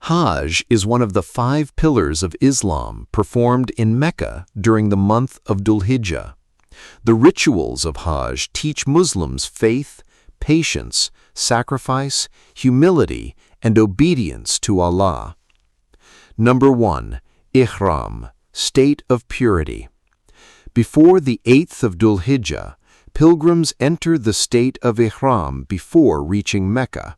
Hajj is one of the 5 pillars of Islam performed in Mecca during the month of Dhul Hijjah. The rituals of Hajj teach Muslims faith, patience, sacrifice, humility, and obedience to Allah. Number 1. Ihram, state of purity. Before the 8th of Dhul Hijjah, pilgrims enter the state of Ihram before reaching Mecca.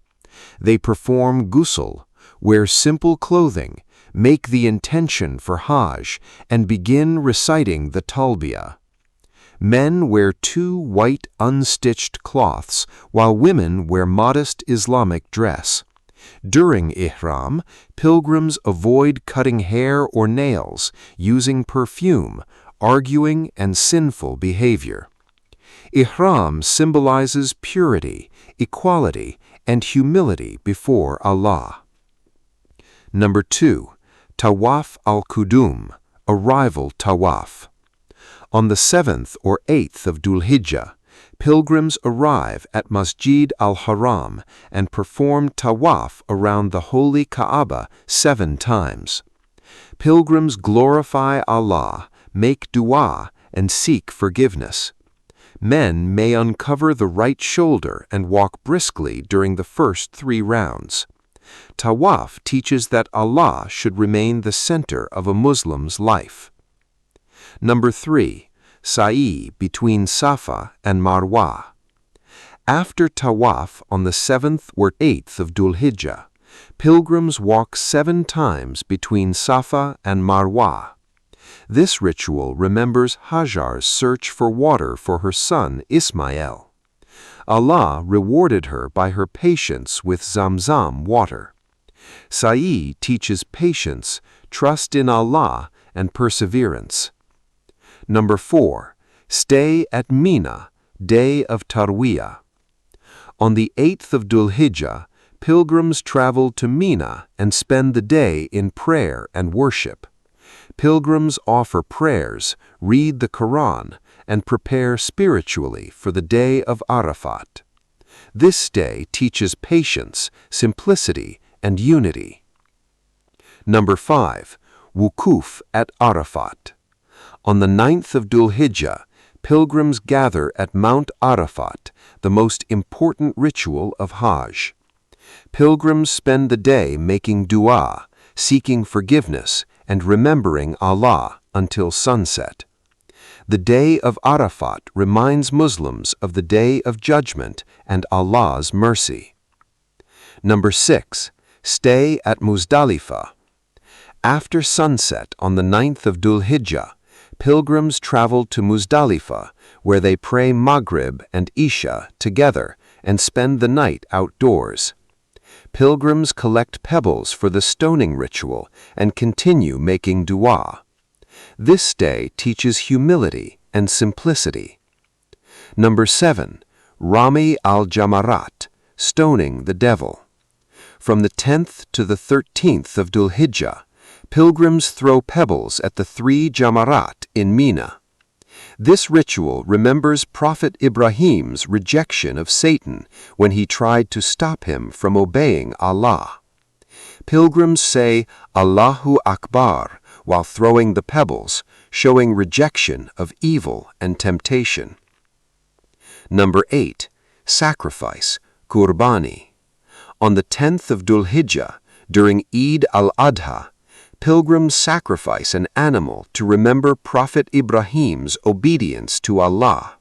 They perform ghusl, wear simple clothing, make the intention for Hajj, and begin reciting the talbiyah. Men wear 2 white unstitched cloths, while women wear modest Islamic dress. During Ihram, pilgrims avoid cutting hair or nails, using perfume, arguing, and sinful behavior. Ihram symbolizes purity, equality, and humility before Allah. Number 2. Tawaf al-Qudum, arrival tawaf. On the 7th or 8th of Dhul Hijjah, pilgrims arrive at Masjid al-Haram and perform tawaf around the holy Kaaba 7 times. Pilgrims glorify Allah, make dua, and seek forgiveness. Men may uncover the right shoulder and walk briskly during the first 3 rounds. Tawaf teaches that Allah should remain the center of a Muslim's life. Number 3. Sa'i between Safa and Marwa. After Tawaf on the 7th or 8th of Dhul Hijjah, pilgrims walk 7 times between Safa and Marwa. This ritual remembers Hajar's search for water for her son Ismail. Allah rewarded her by her patience with Zamzam water. Sa'i teaches patience, trust in Allah, and perseverance. Number 4. Stay at Mina, day of Tarwiyah. On the 8th of Dhul Hijjah, pilgrims travel to Mina and spend the day in prayer and worship. Pilgrims offer prayers, read the Quran, and prepare spiritually for the day of Arafat. This day teaches patience, simplicity, and unity. Number 5. Wukuf at Arafat. On the 9th of Dhul Hijjah, pilgrims gather at Mount Arafat, the most important ritual of Hajj. Pilgrims spend the day making dua, seeking forgiveness, and remembering Allah until sunset. The day of Arafat reminds Muslims of the day of judgment and Allah's mercy. Number 6. Stay at Muzdalifah. After sunset on the 9th of Dhul Hijjah, pilgrims travel to Muzdalifah, where they pray Maghrib and Isha together and spend the night outdoors. Pilgrims collect pebbles for the stoning ritual and continue making dua. This day teaches humility and simplicity. Number 7. Rami al-Jamarat, stoning the devil. From the 10th to the 13th of Dhul Hijjah, pilgrims throw pebbles at the 3 Jamarat in Mina. This ritual remembers Prophet Ibrahim's rejection of Satan when he tried to stop him from obeying Allah. Pilgrims say Allahu Akbar while throwing the pebbles, showing rejection of evil and temptation. Number 8. Sacrifice, Qurbani. On the 10th of Dhul Hijjah, during Eid al-Adha, pilgrims sacrifice an animal to remember Prophet Ibrahim's obedience to Allah.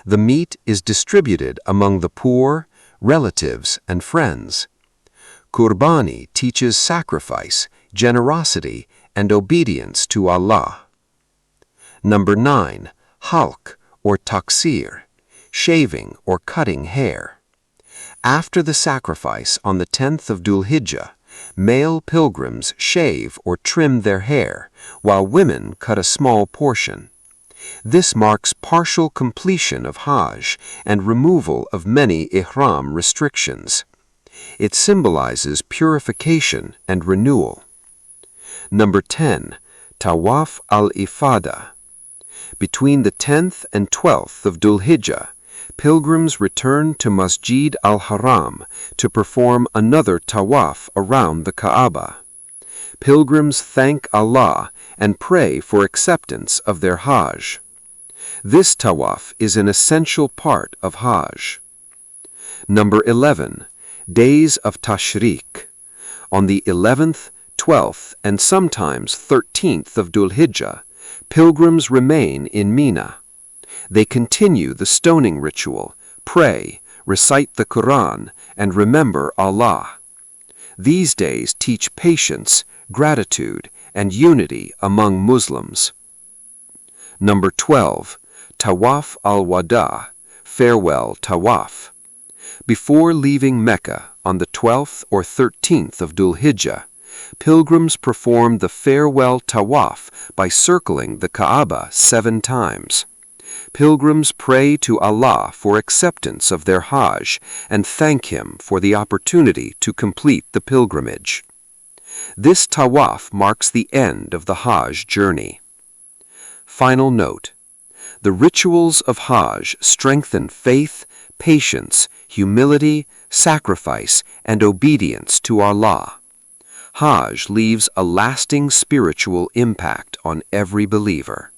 The meat is distributed among the poor, relatives, and friends. Qurbani teaches sacrifice, generosity, and obedience to Allah. Number 9. Halq or taksir, shaving or cutting hair. After the sacrifice on the 10th of Dhul Hijjah, male pilgrims shave or trim their hair, while women cut a small portion. This marks partial completion of Hajj and removal of many Ihram restrictions. It symbolizes purification and renewal. Number 10. Tawaf al-Ifada. Between the 10th and 12th of Dhul Hijjah, pilgrims return to Masjid al-Haram to perform another tawaf around the Kaaba. Pilgrims thank Allah and pray for acceptance of their Hajj. This tawaf is an essential part of Hajj. Number 11. Days of Tashriq. On the 11th, 12th, and sometimes 13th of Dhul Hijjah, pilgrims remain in Mina. They continue the stoning ritual, pray, recite the Quran, and remember Allah. These days teach patience, gratitude, and unity among Muslims. Number 12. Tawaf al-Wada, Farewell Tawaf. Before leaving Mecca on the 12th or 13th of Dhul Hijjah, pilgrims perform the Farewell Tawaf by circling the Kaaba 7 times. Pilgrims pray to Allah for acceptance of their Hajj and thank Him for the opportunity to complete the pilgrimage. This tawaf marks the end of the Hajj journey. Final note: the rituals of Hajj strengthen faith, patience, humility, sacrifice, and obedience to Allah. Hajj leaves a lasting spiritual impact on every believer.